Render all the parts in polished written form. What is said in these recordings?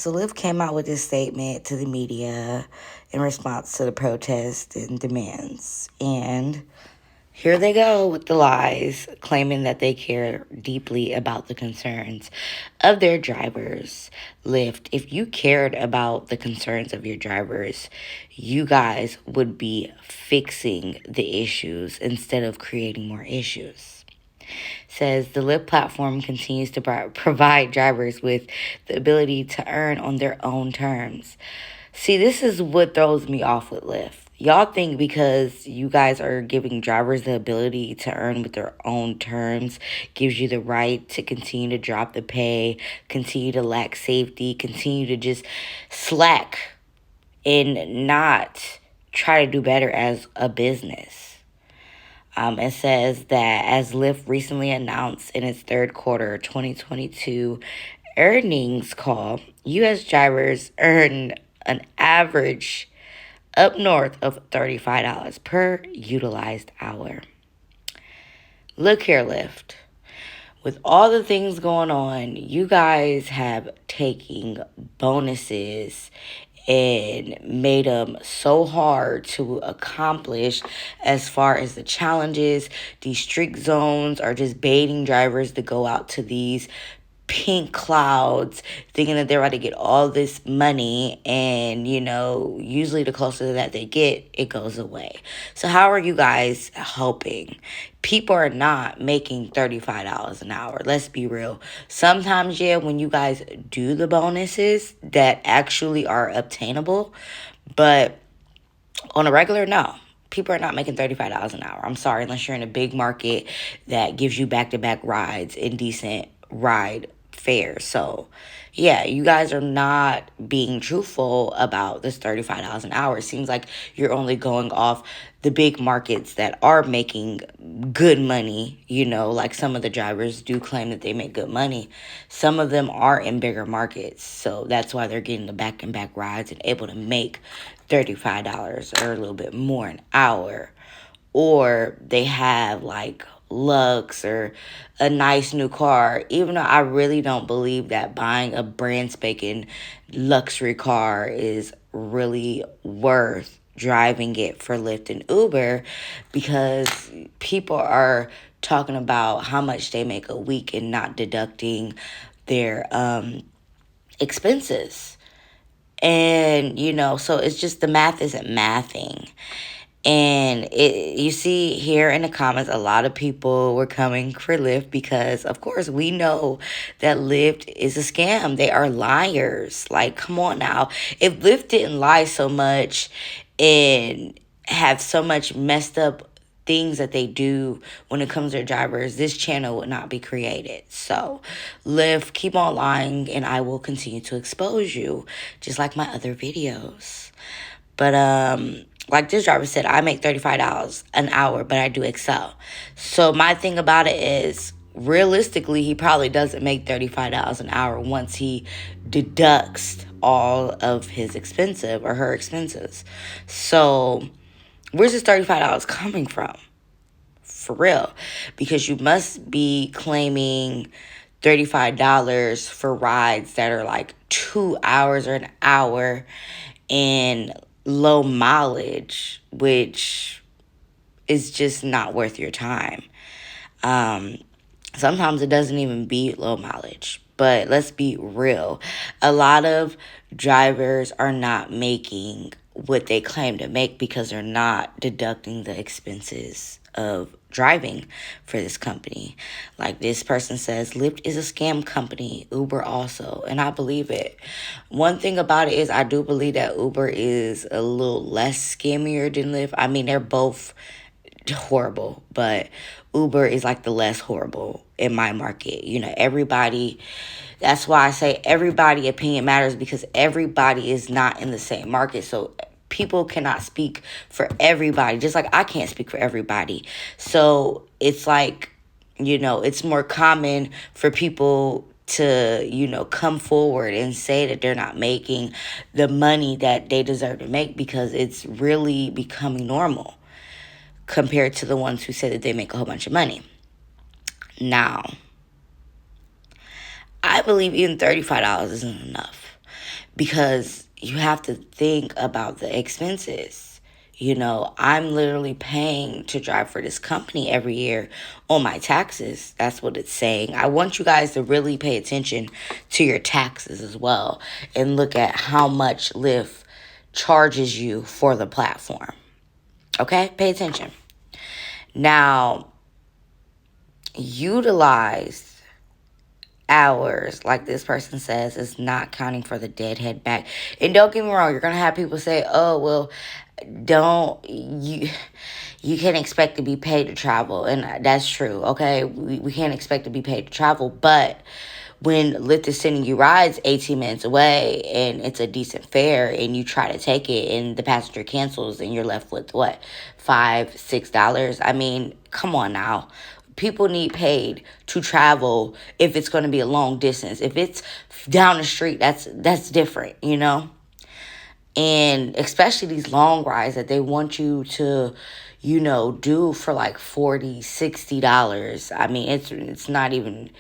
So Lyft came out with this statement to the media in response to the protests and demands. And here they go with the lies, claiming that they care deeply about the concerns of their drivers. Lyft, if you cared about the concerns of your drivers, you guys would be fixing the issues instead of creating more issues. Says the Lyft platform continues to provide drivers with the ability to earn on their own terms. See, this is what throws me off with Lyft. Y'all think because you guys are giving drivers the ability to earn with their own terms gives you the right to continue to drop the pay, continue to lack safety, continue to just slack and not try to do better as a business. It says that as Lyft recently announced in its third quarter 2022 earnings call, U.S. drivers earn an average up north of $35 per utilized hour. Look here, Lyft. With all the things going on, you guys have taken bonuses and made them so hard to accomplish as far as the challenges. These strict zones are just baiting drivers to go out to these pink clouds thinking that they're about to get all this money, and usually the closer to that they get, it goes away. So how are you guys helping? People are not making $35 an hour. Let's be real. Sometimes, yeah, when you guys do the bonuses that actually are obtainable, but on a regular, no. People are not making $35 an hour. I'm sorry, unless you're in a big market that gives you back-to-back rides and decent ride fare. So, yeah, you guys are not being truthful about this $35 an hour. It seems like you're only going off the big markets that are making good money. Like some of the drivers do claim that they make good money. Some of them are in bigger markets. So that's why they're getting the back-and-back rides and able to make $35 or a little bit more an hour. Or they have like Lux or a nice new car, even though I really don't believe that buying a brand spanking luxury car is really worth driving it for Lyft and Uber, because people are talking about how much they make a week and not deducting their expenses. And so it's just the math isn't mathing. And you see here in the comments, a lot of people were coming for Lyft because, of course, we know that Lyft is a scam. They are liars. Like, come on now. If Lyft didn't lie so much and have so much messed up things that they do when it comes to their drivers, this channel would not be created. So, Lyft, keep on lying, and I will continue to expose you, just like my other videos. But, like this driver said, I make $35 an hour, but I do excel. So my thing about it is, realistically, he probably doesn't make $35 an hour once he deducts all of his expenses or her expenses. So where's this $35 coming from? For real. Because you must be claiming $35 for rides that are like 2 hours or an hour and low mileage, which is just not worth your time. Sometimes it doesn't even be low mileage. But let's be real. A lot of drivers are not making what they claim to make because they're not deducting the expenses of driving for this company. Like this person says, Lyft is a scam company, Uber also, and I believe it. One thing about it is I do believe that Uber is a little less scammier than Lyft. I mean, they're both horrible, but Uber is like the less horrible in my market. Everybody, that's why I say everybody opinion matters, because everybody is not in the same market. So people cannot speak for everybody, just like I can't speak for everybody. So it's like, it's more common for people to, come forward and say that they're not making the money that they deserve to make, because it's really becoming normal compared to the ones who say that they make a whole bunch of money. Now, I believe even $35 isn't enough. because you have to think about the expenses. I'm literally paying to drive for this company every year on my taxes. That's what it's saying. I want you guys to really pay attention to your taxes as well and look at how much Lyft charges you for the platform. Okay? Pay attention. Now, utilize hours, like this person says, is not counting for the deadhead back. And don't get me wrong, you're gonna have people say, oh, well, don't you can't expect to be paid to travel. And that's true. Okay, we can't expect to be paid to travel, but when Lyft is sending you rides 18 minutes away and it's a decent fare and you try to take it and the passenger cancels and you're left with what, $5-6? I mean, come on now. People need paid to travel if it's going to be a long distance. If it's down the street, that's different, And especially these long rides that they want you to, do for like $40-60. I mean, it's not even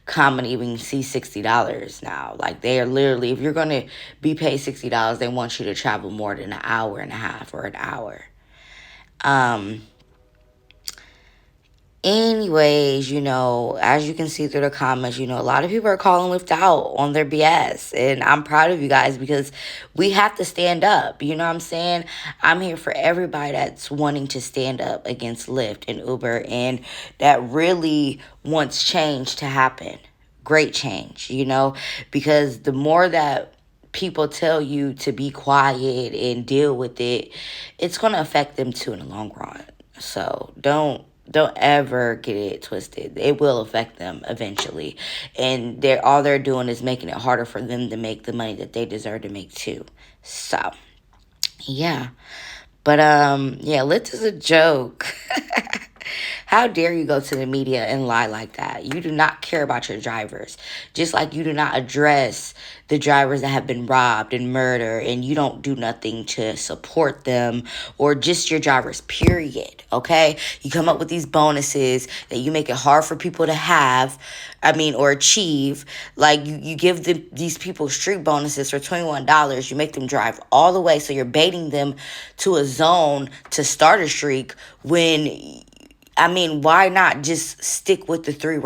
common to even see $60 now. Like, they are literally, if you're going to be paid $60, they want you to travel more than an hour and a half or an hour. Anyways, as you can see through the comments, a lot of people are calling Lyft out on their BS. And I'm proud of you guys because we have to stand up. You know what I'm saying? I'm here for everybody that's wanting to stand up against Lyft and Uber and that really wants change to happen. Great change, because the more that people tell you to be quiet and deal with it, it's going to affect them too in the long run. So don't ever get it twisted. It will affect them eventually. And all they're doing is making it harder for them to make the money that they deserve to make too. So, yeah. But, yeah, Lyft is a joke. How dare you go to the media and lie like that? You do not care about your drivers. Just like you do not address the drivers that have been robbed and murdered, and you don't do nothing to support them or just your drivers, period. Okay? You come up with these bonuses that you make it hard for people to have, or achieve. Like, you give these people street bonuses for $21. You make them drive all the way, so you're baiting them to a zone to start a streak when... why not just stick with the 3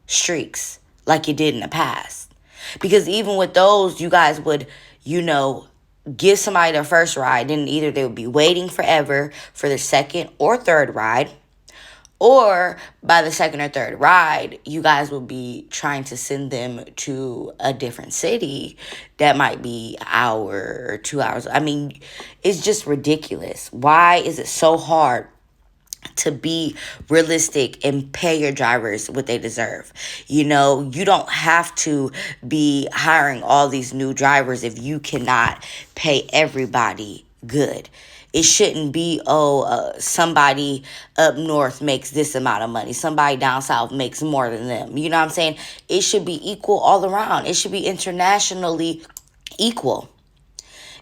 streaks like you did in the past? Because even with those, you guys would, give somebody their first ride, then either they would be waiting forever for their second or third ride, or by the second or third ride, you guys will be trying to send them to a different city that might be an hour or 2 hours. It's just ridiculous. Why is it so hard to be realistic and pay your drivers what they deserve? You don't have to be hiring all these new drivers if you cannot pay everybody good. It shouldn't be, somebody up north makes this amount of money. Somebody down south makes more than them. You know what I'm saying? It should be equal all around. It should be internationally equal.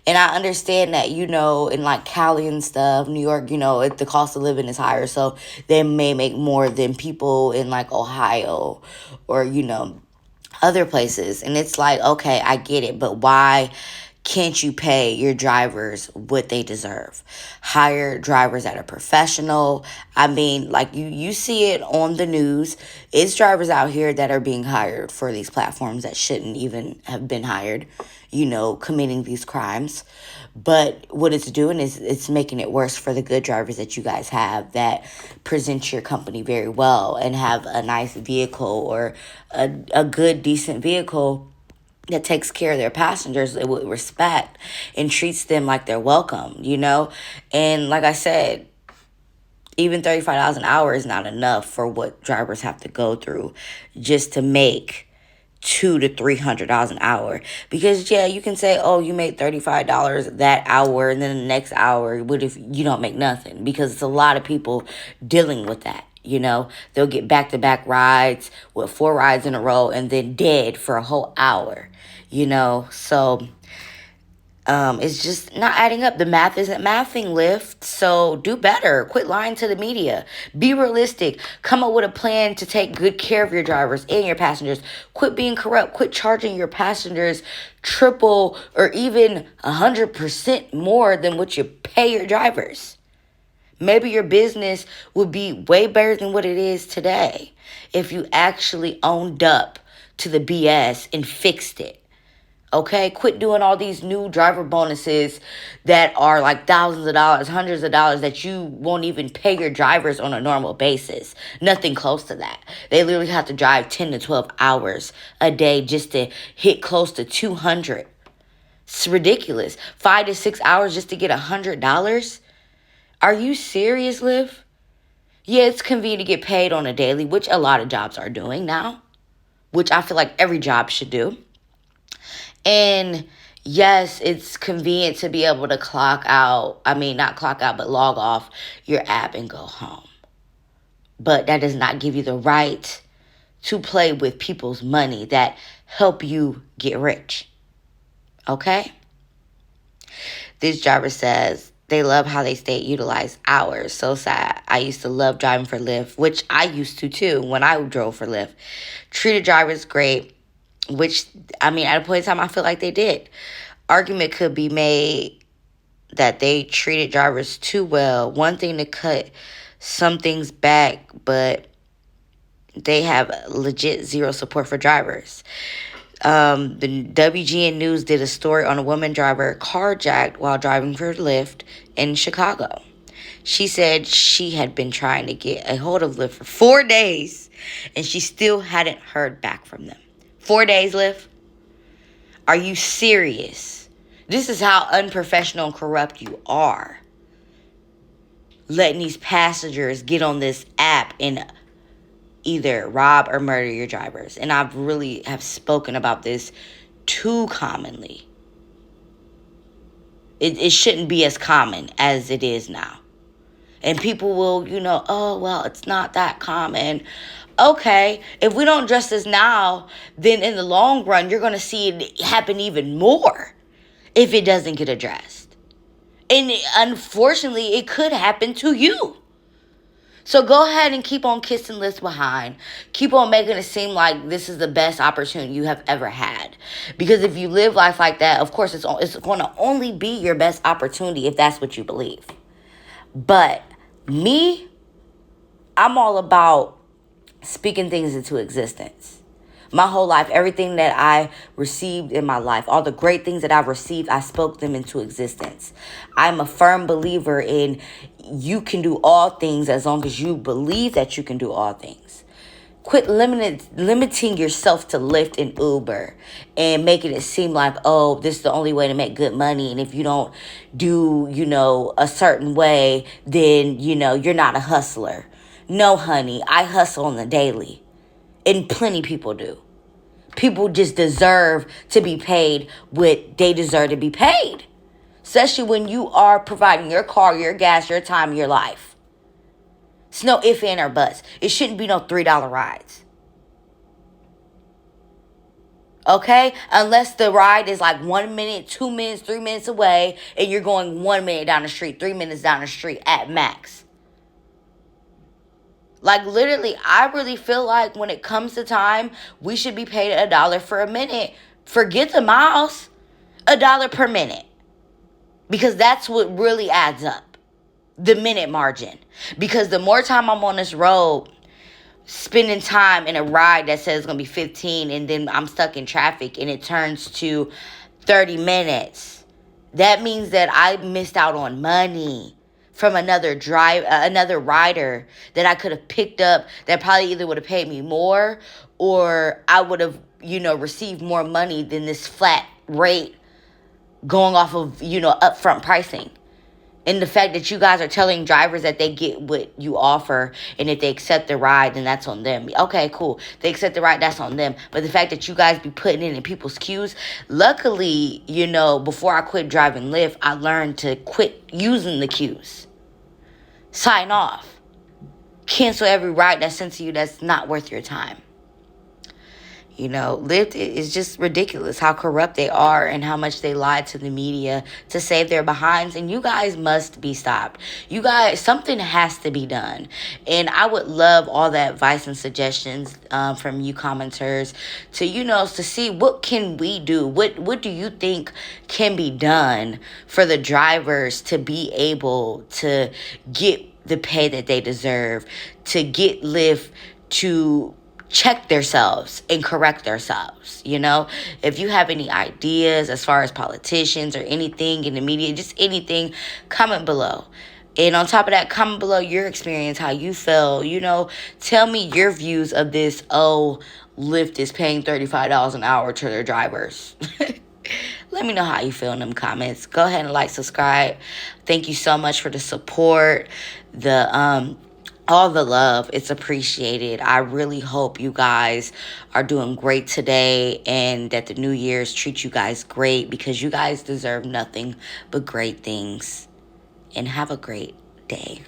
And I understand that, in like Cali and stuff, New York, the cost of living is higher. So they may make more than people in like Ohio or, other places. And it's like, okay, I get it. But why can't you pay your drivers what they deserve? Hire drivers that are professional. You see it on the news. It's drivers out here that are being hired for these platforms that shouldn't even have been hired, committing these crimes. But what it's doing is it's making it worse for the good drivers that you guys have that present your company very well and have a nice vehicle or a good, decent vehicle that takes care of their passengers with respect and treats them like they're welcome, And like I said, even $35 an hour is not enough for what drivers have to go through just to make $200 to $300 an hour. Because yeah, you can say, oh, you made $35 that hour, and then the next hour, what if you don't make nothing? Because it's a lot of people dealing with that. They'll get back-to-back rides with 4 rides in a row and then dead for a whole hour, So It's just not adding up. The math isn't mathing, Lyft. So do better. Quit lying to the media. Be realistic. Come up with a plan to take good care of your drivers and your passengers. Quit being corrupt. Quit charging your passengers triple or even 100% more than what you pay your drivers. Maybe your business would be way better than what it is today if you actually owned up to the BS and fixed it. Okay, quit doing all these new driver bonuses that are like thousands of dollars, hundreds of dollars that you won't even pay your drivers on a normal basis. Nothing close to that. They literally have to drive 10 to 12 hours a day just to hit close to 200. It's ridiculous. 5 to 6 hours just to get $100. Are you serious, Liv? Yeah, it's convenient to get paid on a daily, which a lot of jobs are doing now, which I feel like every job should do. And yes, it's convenient to be able to clock out. I mean, not clock out, but log off your app and go home. But that does not give you the right to play with people's money that help you get rich. Okay? This driver says they love how they stay utilized hours. So sad. I used to love driving for Lyft, which I used to too when I drove for Lyft. Treated drivers great. Which, I mean, at a point in time, I feel like they did. Argument could be made that they treated drivers too well. One thing to cut some things back, but they have legit zero support for drivers. The WGN News did a story on a woman driver carjacked while driving for Lyft in Chicago. She said she had been trying to get a hold of Lyft for 4 days, and she still hadn't heard back from them. 4 days, Lyft? Are you serious? This is how unprofessional and corrupt you are. Letting these passengers get on this app and either rob or murder your drivers. And I've really have spoken about this too commonly. It shouldn't be as common as it is now. And people will, oh, well, it's not that common. Okay, if we don't address this now, then in the long run, you're going to see it happen even more if it doesn't get addressed. And unfortunately, it could happen to you. So go ahead and keep on kissing Lyft behind. Keep on making it seem like this is the best opportunity you have ever had. Because if you live life like that, of course, it's going to only be your best opportunity if that's what you believe. But me, I'm all about speaking things into existence. My whole life, everything that I received in my life, all the great things that I've received, I spoke them into existence. I'm a firm believer in you can do all things as long as you believe that you can do all things. Quit limiting yourself to Lyft and Uber and making it seem like, oh, this is the only way to make good money. And if you don't do, a certain way, then, you're not a hustler. No, honey, I hustle on the daily. And plenty people do. People just deserve to be paid what they deserve to be paid. Especially when you are providing your car, your gas, your time, your life. It's no ifs, ands, or buts. It shouldn't be no $3 rides. Okay? Unless the ride is like 1 minute, 2 minutes, 3 minutes away, and you're going 1 minute down the street, 3 minutes down the street at max. Like, literally, I really feel like when it comes to time, we should be paid $1 for a minute. Forget the miles. $1 per minute. Because that's what really adds up. The minute margin. Because the more time I'm on this road, spending time in a ride that says it's going to be 15, and then I'm stuck in traffic, and it turns to 30 minutes. That means that I missed out on money from another rider that I could have picked up that probably either would have paid me more, or I would have, received more money than this flat rate going off of, upfront pricing. And the fact that you guys are telling drivers that they get what you offer, and if they accept the ride, then that's on them. Okay, cool. They accept the ride, that's on them. But the fact that you guys be putting it in people's queues, luckily, before I quit driving Lyft, I learned to quit using the queues. Sign off. Cancel every ride that's sent to you that's not worth your time. You know, Lyft is just ridiculous how corrupt they are and how much they lie to the media to save their behinds. And you guys must be stopped. You guys, something has to be done. And I would love all the advice and suggestions from you commenters to, to see what can we do? What do you think can be done for the drivers to be able to get the pay that they deserve, to get Lyft to check themselves and correct themselves. If you have any ideas as far as politicians or anything in the media, just anything, comment below. And on top of that, comment below your experience, how you feel. Tell me your views of this. Oh, Lyft is paying $35 an hour to their drivers. Let me know how you feel in them comments. Go ahead and like, subscribe. Thank you so much for the support, all the love. It's appreciated. I really hope you guys are doing great today and that the New Year's treats you guys great, because you guys deserve nothing but great things. And have a great day.